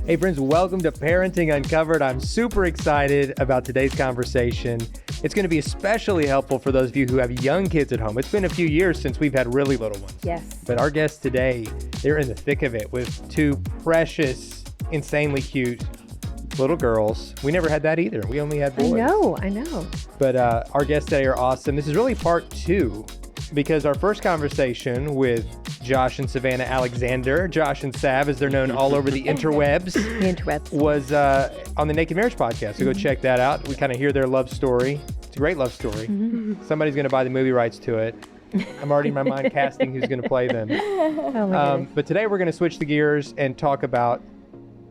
Hey friends, welcome to Parenting Uncovered. I'm super excited about today's conversation. It's going to be especially helpful for those of you who have young kids at home. It's been a few years since we've had really little ones. Yes. But our guests today, they're in the thick of it with two precious, insanely cute little girls. We never had that either. We only had boys. I know. But our guests today are awesome. This is really part two because our first conversation with Josh and Savannah Alexander, Josh and Sav, as they're known all over the interwebs, was on the Naked Marriage podcast. So go check that out. We kind of hear their love story. It's a great love story. Somebody's going to buy the movie rights to it. I'm already in my mind casting who's going to play them. But today we're going to switch the gears and talk about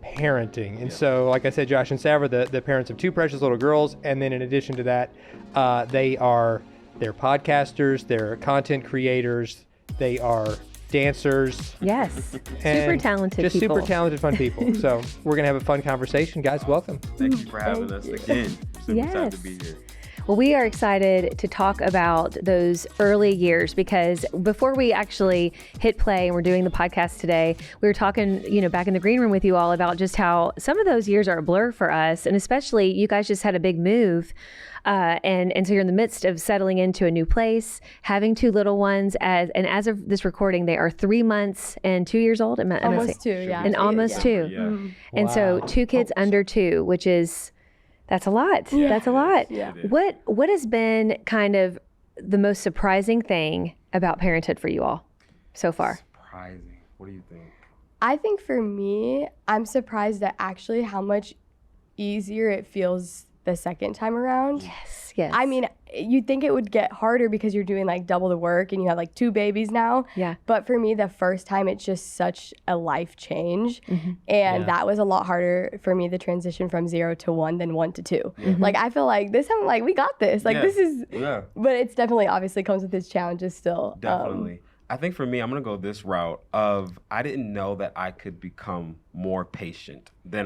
parenting. And so, like I said, Josh and Sav are the parents of two precious little girls. And then in addition to that, they're podcasters, they're content creators, they are dancers. Yes. Super talented just people. Super talented, fun people. So we're going to have a fun conversation. Guys, welcome. Thank you for having us again. Super excited to be here. Well, we are excited to talk about those early years because before we actually hit play and we're doing the podcast today, we were talking, back in the green room with you all about just how some of those years are a blur for us. And especially you guys just had a big move. And so you're in the midst of settling into a new place, having two little ones, as of this recording, they are 3 months and 2 years old. Almost 2, yeah. And almost 2. Yeah. Mm-hmm. And so 2 kids under 2, which is, that's a lot. Yeah. That's a lot. Yeah. What has been kind of the most surprising thing about parenthood for you all so far? Surprising. What do you think? I think for me, I'm surprised at actually how much easier it feels the second time around. Yes. I mean, you'd think it would get harder because you're doing like double the work and you have like 2 babies now. Yeah. But for me, the first time, it's just such a life change. Mm-hmm. And that was a lot harder for me, the transition from 0 to 1 than 1 to 2. Mm-hmm. Like, I feel like this time, like, we got this. Like, this is, Yeah. but it's definitely obviously comes with its challenges still. Definitely. I think for me, I'm going to go this route of I didn't know that I could become more patient than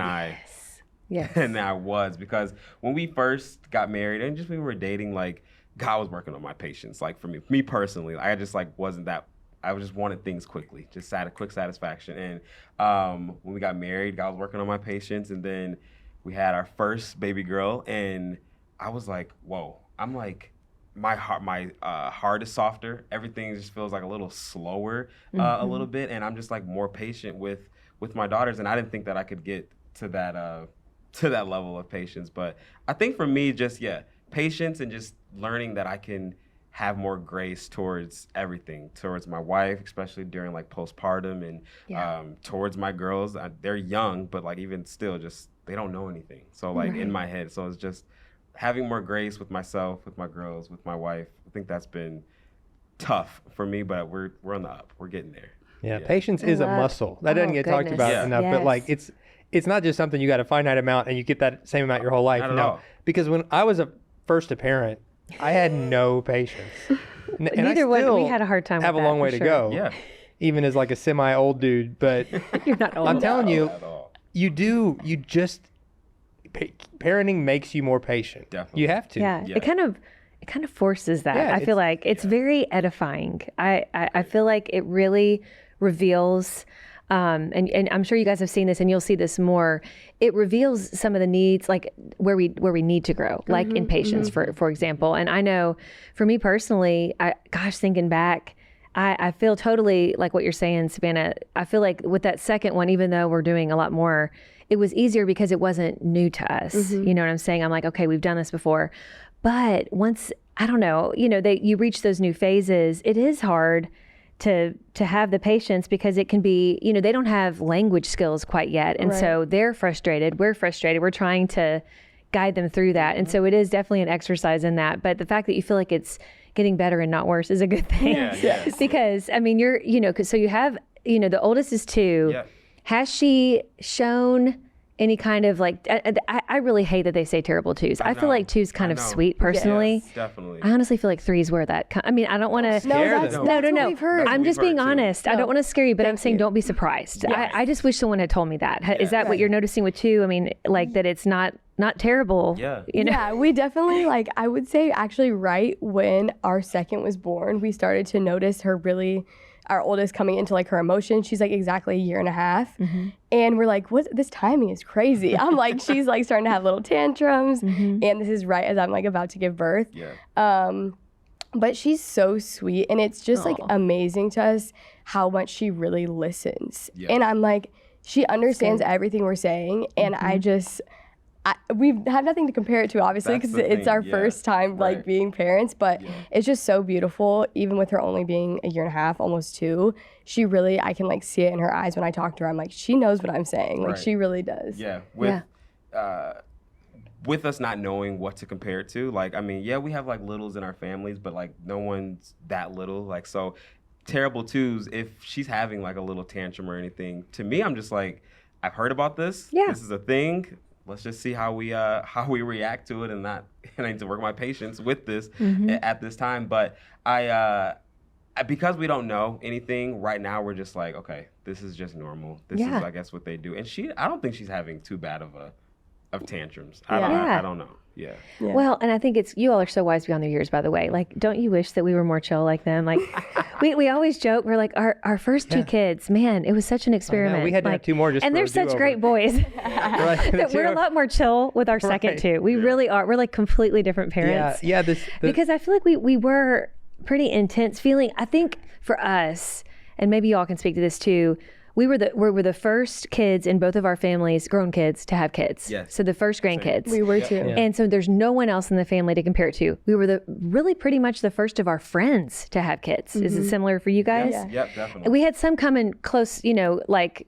than I was, because when we first got married and just we were dating, like God was working on my patience. Like for me personally, I just like wasn't that. I just wanted things quickly, just had a quick satisfaction. And when we got married, God was working on my patience, and then we had our first baby girl, and I was like, whoa! I'm like, my heart is softer. Everything just feels like a little slower, a little bit, and I'm just like more patient with my daughters. And I didn't think that I could get to that level of patience. But I think for me, just patience and just learning that I can have more grace towards everything, towards my wife, especially during like postpartum, and towards my girls. They're young, but like even still, just they don't know anything. So like in my head, so it's just having more grace with myself, with my girls, with my wife. I think that's been tough for me, but we're on the up. We're getting there. Yeah, patience is a muscle. That doesn't get talked about enough, but like it's not just something you got a finite amount and you get that same amount your whole life. Not at all. Because when I was first a parent, I had no patience. And Neither one. We had a hard time with have a long way to go. Yeah. Even as like a semi-old dude, but You're not old. I'm telling you, At parenting makes you more patient. Definitely. You have to. Yeah. It kind of forces that. Yeah, I feel like it's very edifying. I feel like it really reveals, and I'm sure you guys have seen this and you'll see this more. It reveals some of the needs, like where we need to grow, like in patience, for example. And I know for me personally, thinking back, I feel totally like what you're saying, Savannah. I feel like with that second one, even though we're doing a lot more, it was easier because it wasn't new to us. You know what I'm saying? I'm like, okay, we've done this before. But once, I don't know, you reach those new phases, it is hard to have the patience because it can be, they don't have language skills quite yet. And so they're frustrated. We're frustrated. We're trying to guide them through that. And so it is definitely an exercise in that. But the fact that you feel like it's getting better and not worse is a good thing. Yes. Because, I mean, so you have, the oldest is 2. Yeah. Has she shown any kind of like, I really hate that they say terrible twos. I feel like two's kind of sweet personally. Yes, definitely. I honestly feel like three's where that, I mean, I don't want to. That's what we've heard. I'm just being honest. No. I don't want to scare you, but I'm saying you. don't be surprised. Yes. I just wish someone had told me that. Is that what Right. you're noticing with two? I mean, like that it's not terrible. Yeah. You know? Yeah, we definitely, like, I would say actually right when our second was born, we started to notice her really our oldest coming into like her emotions. She's like exactly a year and a half. And we're like, what? This timing is crazy. I'm like, she's like starting to have little tantrums. And this is right as I'm like about to give birth. But she's so sweet. And it's just like amazing to us how much she really listens. And I'm like, she understands everything we're saying. And we have nothing to compare it to, obviously, because it's our first time like being parents, but it's just so beautiful. Even with her only being a year and a half, almost 2, she really, I can like see it in her eyes when I talk to her. I'm like, she knows what I'm saying. Like she really does. With us not knowing what to compare it to, like, I mean, we have like littles in our families, but like no one's that little. Like, so terrible twos, if she's having like a little tantrum or anything, to me, I'm just like, I've heard about this. This is a thing. Let's just see how we react to it, and I need to work my patience with this at this time. But because we don't know anything right now, we're just like, okay, this is just normal. This is, I guess, what they do. And I don't think she's having too bad of tantrums. I don't know. Well, and I think you all are so wise beyond their years, by the way. Like, don't you wish that we were more chill like them? Like, we always joke, we're like, our first 2 kids, man, it was such an experiment. We had to have 2 more just and they're such great boys. That we're a lot more chill with our second 2. We really are. We're like completely different parents. Because I feel like we were pretty intense feeling. I think for us, and maybe y'all can speak to this too, we were the first kids in both of our families, grown kids, to have kids. So the first grandkids. We were too. And so there's no one else in the family to compare it to. We were really pretty much the first of our friends to have kids. Is it similar for you guys? Yep, definitely. We had some come in close, like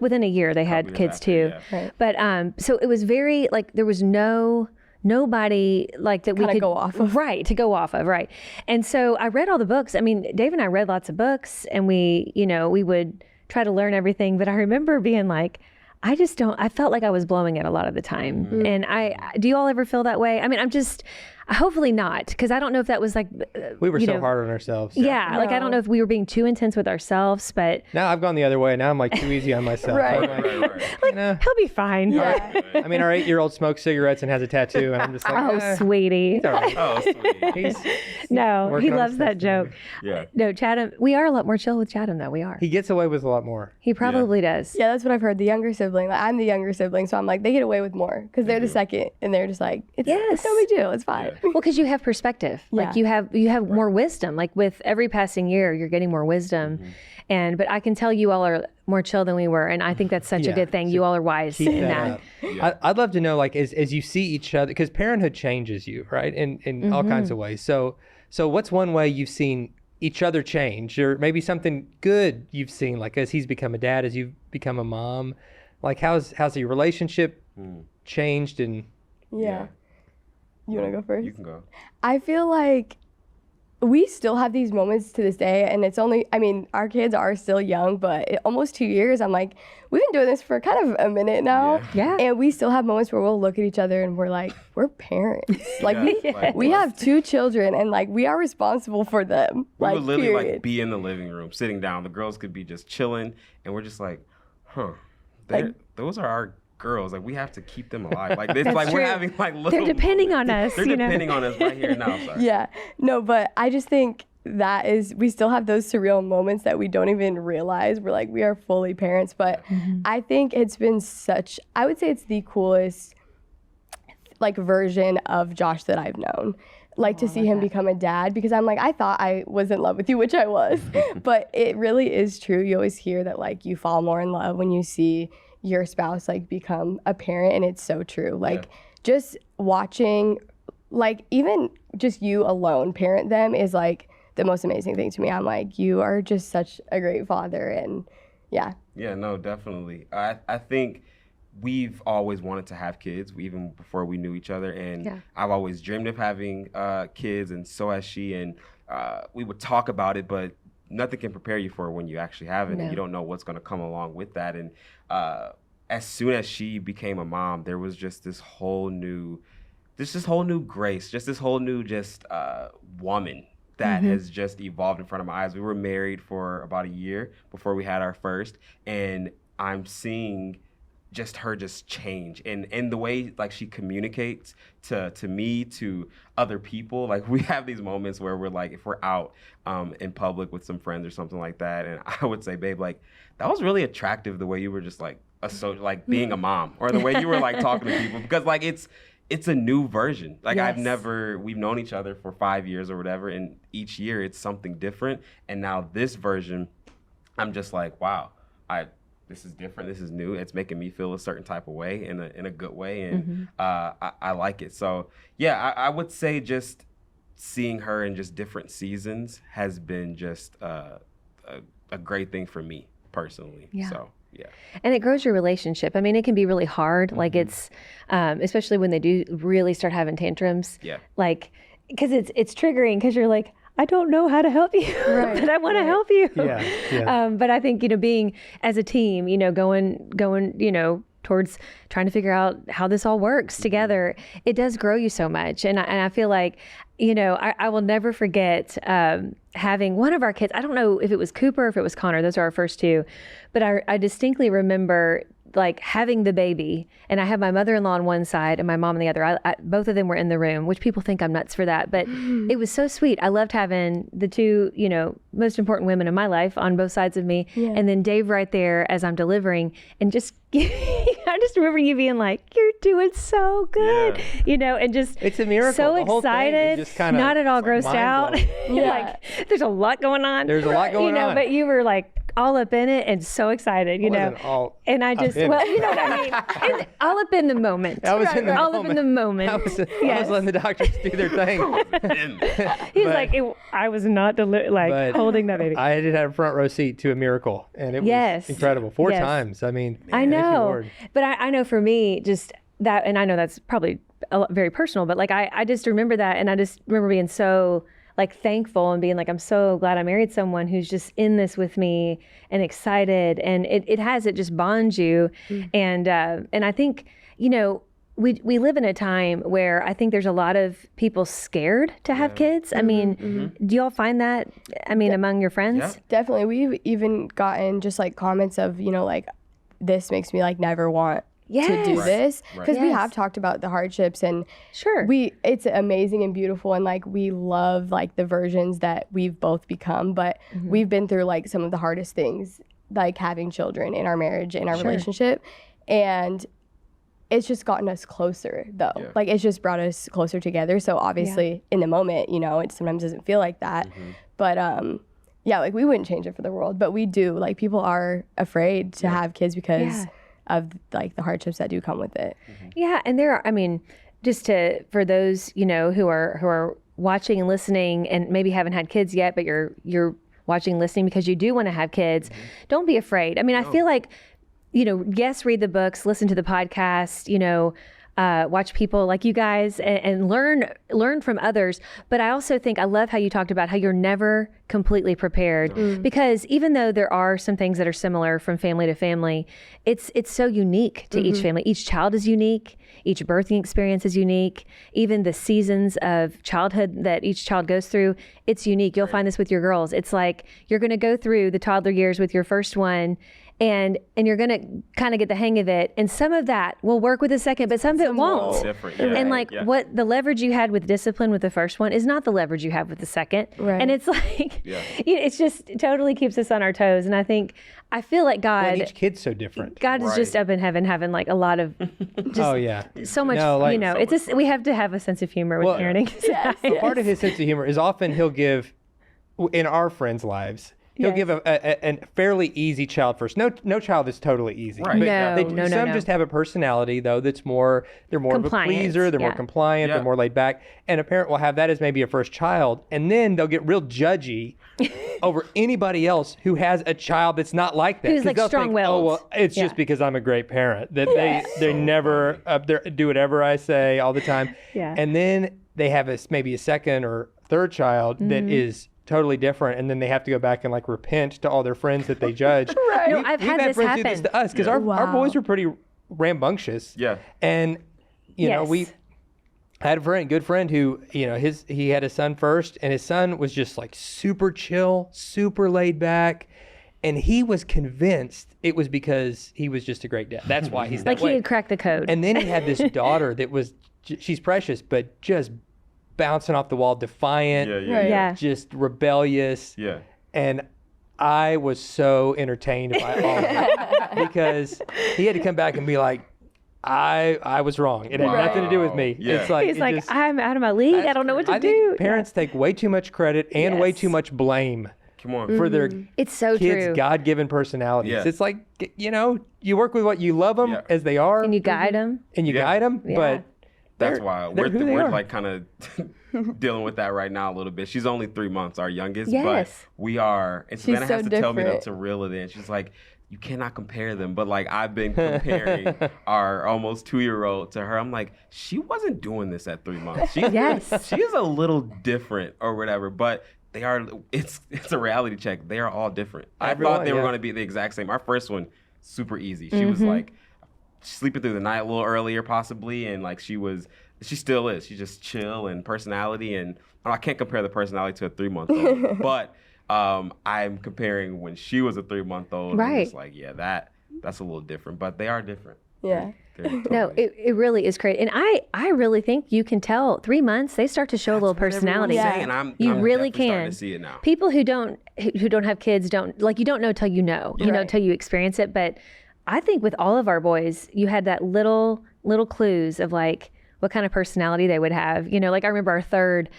within a year they had kids too. But so it was very like there was nobody like that we could go off of. To go off of. And so I read all the books. I mean, Dave and I read lots of books, and we would try to learn everything. But I remember being like, I felt like I was blowing it a lot of the time. And do you all ever feel that way? I mean, hopefully not, because I don't know if that was like, we were so hard on ourselves. Like, I don't know if we were being too intense with ourselves, but now I've gone the other way. Now I'm like too easy on myself. Like, he'll be fine. I mean, our 8-year-old smokes cigarettes and has a tattoo, and I'm just like, oh, sweetie. He's all right. Oh, sweetie. No, he loves that joke. No, Chatham, we are a lot more chill with Chatham, though. We are. He gets away with a lot more. He probably does. Yeah, that's what I've heard. The younger sibling, like, I'm the younger sibling, so I'm like, they get away with more because they're the second, and they're just like, it's no big deal. It's fine. Well, because you have perspective. Like you have more wisdom. Like with every passing year, you're getting more wisdom. But I can tell you all are more chill than we were, and I think that's such a good thing. You all are wise in that. I'd love to know, like, as you see each other, because parenthood changes you, right, in all kinds of ways. So what's one way you've seen each other change, or maybe something good you've seen, like as he's become a dad, as you've become a mom? Like, how's your relationship changed? And you want to go first? You can go. I feel like we still have these moments to this day, and it's only, I mean, our kids are still young, but almost 2 years, I'm like, we've been doing this for kind of a minute now. And we still have moments where we'll look at each other and we're like, we're parents. Like, we have 2 children, and like, we are responsible for them. We would literally like be in the living room, sitting down. The girls could be just chilling, and we're just like, those are our girls. Like, we have to keep them alive. Like, it's like we're having like little. They're depending on us. They're depending on us right here now. Sorry. No, but I just think we still have those surreal moments that we don't even realize. We're like, we are fully parents. But I think it's been I would say it's the coolest like version of Josh that I've known. Like, to see him become a dad, because I'm like, I thought I was in love with you, which I was, but it really is true. You always hear that like you fall more in love when you see your spouse like become a parent, and it's so true. Like, just watching, like, even just you alone parent them is like the most amazing thing to me. I'm like, you are just such a great father. And no, definitely. I think we've always wanted to have kids, even before we knew each other, and I've always dreamed of having kids, and so has she, and we would talk about it, but nothing can prepare you for when you actually have it, and you don't know what's going to come along with that. And as soon as she became a mom, there was just this whole new grace, just this whole new woman that has just evolved in front of my eyes. We were married for about a year before we had our first, and I'm seeing just her just change and the way like she communicates to me, to other people. Like we have these moments where we're like, if we're out in public with some friends or something like that, and I would say, babe, like that was really attractive the way you were just like like being a mom, or the way you were like talking to people, because like it's a new version. Like we've known each other for 5 years or whatever, and each year it's something different. And now this version, I'm just like, wow, this is different. This is new. It's making me feel a certain type of way in a good way, and I like it. So yeah, I would say just seeing her in just different seasons has been just a great thing for me personally. Yeah. So yeah. And it grows your relationship. I mean, it can be really hard. Like it's, especially when they do really start having tantrums. Yeah. Like, because it's triggering, because you're like, I don't know how to help you, but I want to help you. Yeah. But I think, being as a team, going, towards trying to figure out how this all works together, it does grow you so much. And I feel like, I will never forget having one of our kids. I don't know if it was Cooper or if it was Connor. Those are our first two. But I distinctly remember like having the baby, and I had my mother-in-law on one side and my mom on the other. Both of them were in the room, which people think I'm nuts for that, but it was so sweet. I loved having the two, most important women in my life on both sides of me, and then Dave right there as I'm delivering, and just I just remember you being like, "You're doing so good," and just it's a miracle. So the whole excited, thing is just kinda, not at all like grossed out. Like there's a lot going on. There's a lot going on, but you were like all up in it and so excited, and I just, you know what I mean? And all up in the moment. I was in the all moment. up in the moment. I was letting the doctors do their thing. He's like, I was not holding that baby. I did have a front row seat to a miracle, and it was incredible. 4 times. I mean, I know, but I know for me, just that, and I know that's probably very personal, but like I just remember that, and I just remember being so like thankful and being like, I'm so glad I married someone who's just in this with me and excited, and it just bonds you. And I think, we live in a time where I think there's a lot of people scared to have kids. I mean, do y'all find that, among your friends? Yeah. Definitely. We've even gotten just like comments of, like, this makes me like never want to do this, because we have talked about the hardships, and it's amazing and beautiful, and like we love like the versions that we've both become, but we've been through like some of the hardest things, like having children in our marriage, in our relationship, and it's just gotten us closer though. Like it's just brought us closer together. So obviously in the moment, it sometimes doesn't feel like that, but like we wouldn't change it for the world, but we do. Like people are afraid to have kids because of like the hardships that do come with it. Yeah, and there are, for those, who are watching and listening and maybe haven't had kids yet, but you're watching and listening because you do want to have kids, don't be afraid. I feel like, yes, read the books, listen to the podcast, watch people like you guys and learn from others. But I also think, I love how you talked about how you're never completely prepared, because even though there are some things that are similar from family to family, it's so unique to each family. Each child is unique. Each birthing experience is unique. Even the seasons of childhood that each child goes through, it's unique. You'll find this with your girls. It's like you're going to go through the toddler years with your first one, and you're going to kind of get the hang of it. And some of that will work with the second, but some of it won't. And what the leverage you had with discipline with the first one is not the leverage you have with the second. And it's like, it's just totally keeps us on our toes. And I feel like God, each kid's so different. God is just up in heaven having like a lot of so much, we have to have a sense of humor with parenting. Part of his sense of humor is often he'll give, in our friends' lives, he'll give a fairly easy child first. No child is totally easy. Right. But some just have a personality though that's more, they're more compliant. Of a pleaser, they're more compliant, they're more laid back. And a parent will have that as maybe a first child, and then they'll get real judgy over anybody else who has a child that's not like that. Who's like strong-willed. Oh, well, it's just because I'm a great parent that they never do whatever I say all the time. And then they have maybe a second or third child that is totally different, and then they have to go back and like repent to all their friends that they judge. I've had this friends happen do this to us because our boys were pretty rambunctious. And I had a good friend who, he had a son first, and his son was just like super chill, super laid back. And he was convinced it was because he was just a great dad. That's why he's that like way. he had cracked the code. And then he had this daughter that was, she's precious, but just bouncing off the wall, defiant, just rebellious. Yeah. And I was so entertained by all of it because he had to come back and be like, I was wrong. It had nothing to do with me. Yeah. It's like, He's like, I'm out of my league. I don't know what to I do. think parents take way too much credit and way too much blame Come on. for their It's so kids' true. God-given personalities. Yeah. It's like, you know, you work with what you love them as they are. And you guide them. And you guide them, but That's why they're who they we're are. like kind of dealing with that right now a little bit. She's only 3 months, our youngest, Yes. but we are. And She's Savannah so has to tell me different. to reel it in. She's like, you cannot compare them. But like I've been comparing our almost 2-year-old to her. I'm like, she wasn't doing this at 3 months. Yes. She is a little different or whatever, but they are. It's a reality check. They are all different. I thought they were going to be the exact same. Our first one, super easy. She was like sleeping through the night a little earlier possibly, and like she still is. She's just chill and personality, and I can't compare the personality to a 3-month-old, but I'm comparing when she was a 3-month-old. Right. I'm just like, yeah, that's a little different, but they are different. Yeah. They're No, totally- it really is great. And I really think you can tell 3 months, they start to show a little personality. Everyone's saying, I'm You really definitely starting can. to see it now. People who don't have kids don't, like, you don't know till you know, you know, Right. till you experience it. But I think with all of our boys, you had that little clues of like what kind of personality they would have. You know, like I remember our third,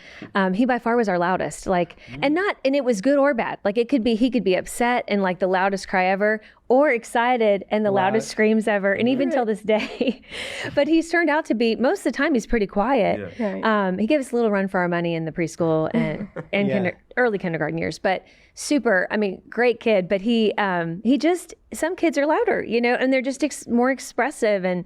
he by far was our loudest, like, and it was good or bad. Like he could be upset and like the loudest cry ever, or excited and the loudest screams ever. And even till this day, but he's turned out to be, most of the time he's pretty quiet. Yeah. Right. He gave us a little run for our money in the preschool and early kindergarten years, but super, I mean, great kid, but he just, some kids are louder, you know, and they're just more expressive. And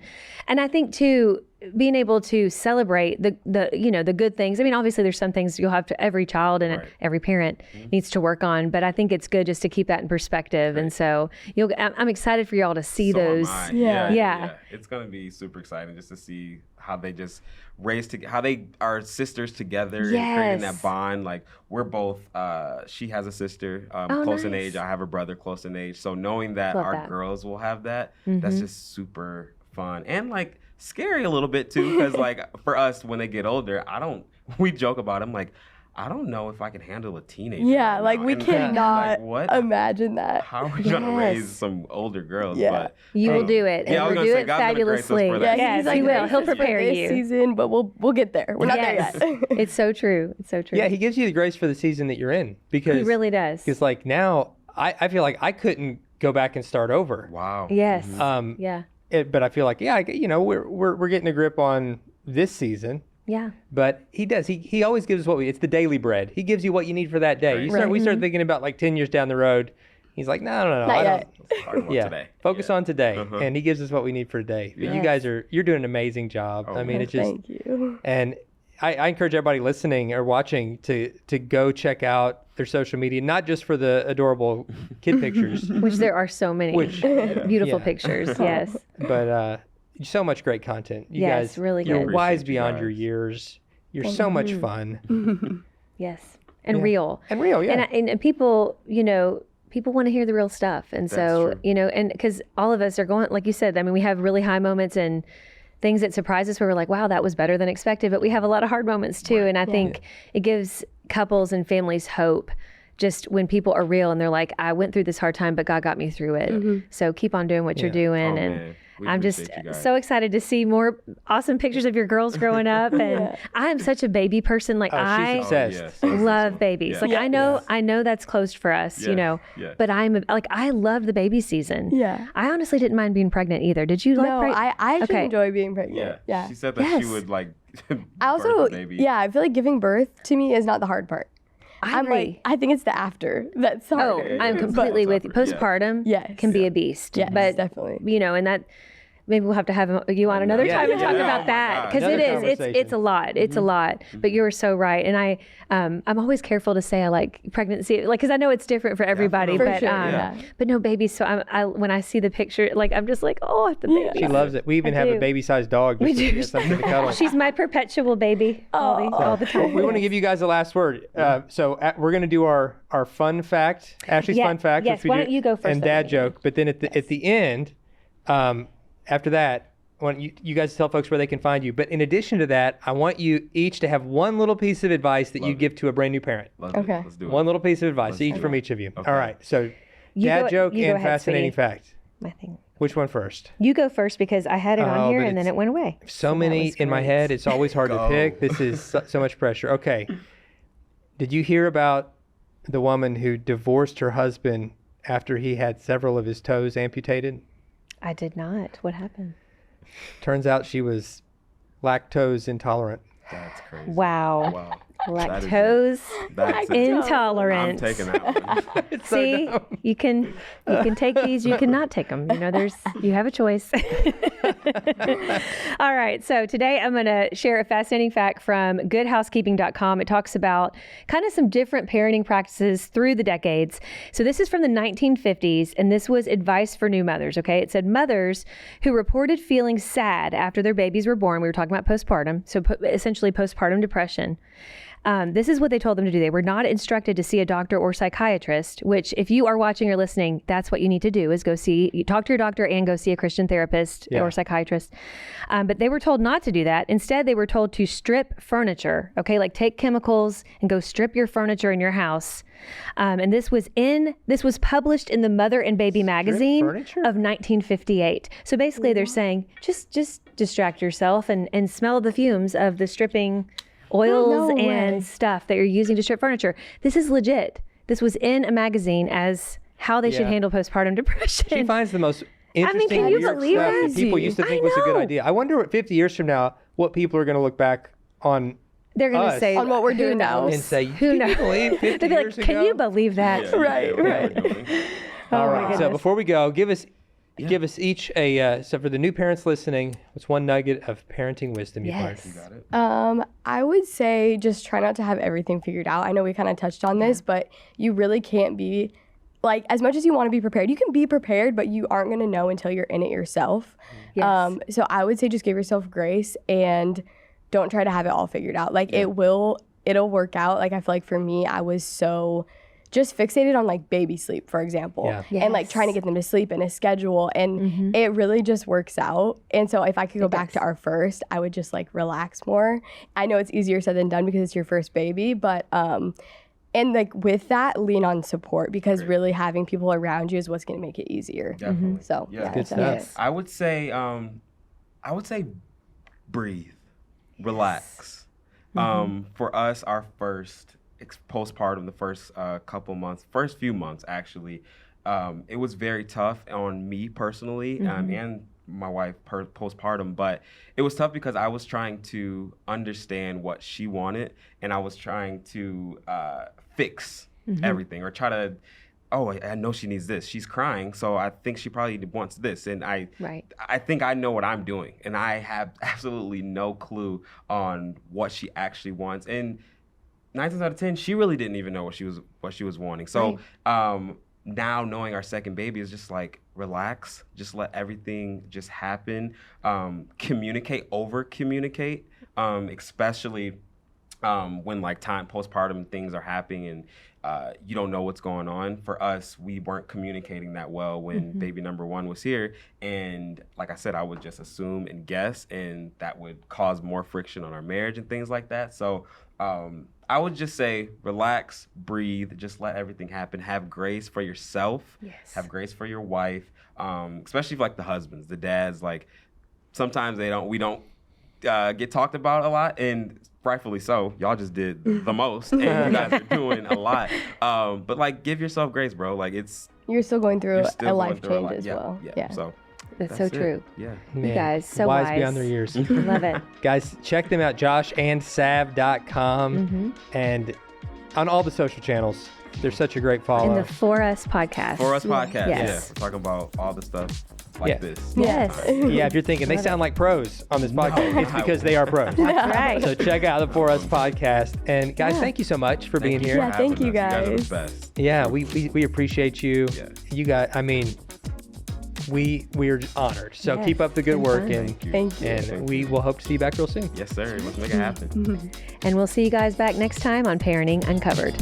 I think too, being able to celebrate the you know, the good things. I mean, obviously there's some things you'll have to, every child and every parent needs to work on, but I think it's good just to keep that in perspective. And so I'm excited for y'all to see So am those. I. Yeah. It's gonna be super exciting just to see how they just how they are sisters together and creating that bond. Like we're both. She has a sister close in age. I have a brother close in age. So knowing that our girls will have that, that's just super fun and like scary a little bit too. Because like for us, when they get older, we joke about them like. I don't know if I can handle a teenager. Yeah, right like now. we And, cannot like, what? imagine that. How are we gonna raise some older girls? Yeah. But You will do it, and I was you'll gonna do say, it God's gonna grace us for fabulously. that. Yeah, Yes, he's like, he will. He'll "Grace us for prepare this you. season, but we'll get there. We're not there Yes. yet. It's so true. It's so true. Yeah, he gives you the grace for the season that you're in because He really does. Because like now, I feel like I couldn't go back and start over. Wow. Yes. Yeah. But I feel like we're getting a grip on this season. Yeah. But he does. He always gives what it's the daily bread. He gives you what you need for that day. Right. We start thinking about like 10 years down the road. He's like, no. Not I yet. Let's talk about today. Focus Yeah. on today, Uh-huh. and he gives us what we need for today. But Yes. you guys you're doing an amazing job. Oh, I mean, well, it's just Thank you. and I encourage everybody listening or watching to go check out their social media, not just for the adorable kid pictures, Which there are so many beautiful Yeah. pictures. Yes. but so much great content. You Yes, guys, really you're good. wise Appreciate you beyond your guys. years. You're so much fun Yes. And Yeah. real. and real. Yeah. And people, you know, people want to hear the real stuff. And so, true. you know, and because all of us are going, like you said, I mean, we have really high moments and things that surprise us where we're like, wow, that was better than expected. But we have a lot of hard moments too. And I think it gives couples and families hope just when people are real and they're like, I went through this hard time, but God got me through it. So keep on doing what you're doing. Oh, and man. We I'm just appreciate you guys. so excited to see more awesome pictures of your girls growing up. And I am such a baby person. Like she's I obsessed. love babies. Yeah. Like I know that's closed for us, you Yes, know, yes. but I love the baby season. Yeah. I honestly didn't mind being pregnant either. Did you like No, I actually Okay. enjoy being pregnant. Yeah. She said that Yes. she would like. I also, birth a baby. I feel like giving birth to me is not the hard part. I I'm agree. like, I think it's the after that's Oh, harder. I'm yeah. completely But- with you. Postpartum Yes. can be a beast. Yes, but definitely. you know, and maybe we'll have to have you on another time and talk about that, because it's a lot. It's a lot. But you were so right, and I'm always careful to say I like pregnancy, like, because I know it's different for everybody. But no babies. So I when I see the picture, like, I'm just like, oh, the baby. She loves it. We even have a baby-sized dog. We do. Something to cuddle. She's my perpetual baby all the time. Well, we want to give you guys the last word. So we're going to do our fun fact, Ashley's fun fact. Yes, why don't you go first? And dad joke. But then at the end, after that, I want you guys to tell folks where they can find you. But in addition to that, I want you each to have one little piece of advice that you give to a brand new parent. Okay. Let's do it. One little piece of advice, each from each of you. Okay. All right. So dad joke and fascinating fact. My thing. Which one first? You go first, because I had it on here and then it went away. So many in my head. It's always hard to pick. This is so much pressure. Okay. Did you hear about the woman who divorced her husband after he had several of his toes amputated? I did not. What happened? Turns out she was lactose intolerant. That's crazy. Wow. Lactose intolerant. I'm taking that one. See, you can take these, you cannot take them. You have a choice. All right, so today I'm going to share a fascinating fact from goodhousekeeping.com. It talks about kind of some different parenting practices through the decades. So this is from the 1950s, and this was advice for new mothers, okay? It said mothers who reported feeling sad after their babies were born, we were talking about postpartum, so essentially postpartum depression. This is what they told them to do. They were not instructed to see a doctor or psychiatrist, which if you are watching or listening, that's what you need to do, is talk to your doctor and go see a Christian therapist or psychiatrist. But they were told not to do that. Instead, they were told to strip furniture, okay? Like take chemicals and go strip your furniture in your house. And this was published in the Mother and Baby magazine of 1958. So basically they're saying, just distract yourself and smell the fumes of the stripping oils and stuff that you're using to strip furniture. This is legit. This was in a magazine as how they should handle postpartum depression. She finds the most interesting, can you weird believe stuff it? that people used to think was a good idea. I wonder what 50 years from now, what people are going to look back on. They're going to say on what we're doing now and say, who knows? Believe 50 They'll be years like, can ago? you believe that? Right. All right. So before we go, give us each so for the new parents listening, what's one nugget of parenting wisdom you've learned? You got it. I would say just try not to have everything figured out. I know we kind of touched on this, but you really can't be, like, as much as you want to be prepared, you can be prepared, but you aren't going to know until you're in it yourself. Yes. So I would say just give yourself grace and don't try to have it all figured out. Like it'll work out. Like I feel like for me, I was so just fixated on like baby sleep, for example, and like trying to get them to sleep in a schedule, and it really just works out. And so if I could go back to our first, I would just like relax more. I know it's easier said than done because it's your first baby, but and like with that, lean on support, because really having people around you is what's going to make it easier. Definitely. So Good stuff. I would say breathe, relax. For us, our first postpartum, the first first few months actually, it was very tough on me personally and my wife postpartum, but it was tough because I was trying to understand what she wanted, and I was trying to fix everything, or try to, I know she needs this. She's crying, so I think she probably wants this, and I think I know what I'm doing, and I have absolutely no clue on what she actually wants. And 9 times out of 10, she really didn't even know what she was wanting. So now knowing our second baby is just like, relax, just let everything just happen. Over communicate, especially when like postpartum things are happening and you don't know what's going on. For us, we weren't communicating that well when baby number one was here. And like I said, I would just assume and guess, and that would cause more friction on our marriage and things like that. So I would just say relax, breathe, just let everything happen. Have grace for yourself. Yes. Have grace for your wife, especially for like the husbands, the dads. Like sometimes we don't get talked about a lot, and rightfully so. Y'all just did the most, and you guys are doing a lot. But like, give yourself grace, bro. Like you're still going through a life change as well. Yeah. So. That's so true. Yeah. Man, you guys, so wise beyond their years. Love it. Guys, check them out, joshandsav.com, and on all the social channels. They're such a great follow. And the For Us podcast. For Us podcast. Yes. Yeah. We're talking about all the stuff like this. Yes. Yeah, if you're thinking they sound like pros on this podcast, it's because they are pros. That's right. So check out the For Us podcast. And guys, thank you so much for being here. Yeah, thank you You guys are the guys. best. Yeah, we appreciate you. Yes. You guys, I mean, we're honored. So Yes, keep up the good work, and Thank you. and we will hope to see you back real soon. Yes, sir. Let's make it happen. And we'll see you guys back next time on Parenting Uncovered.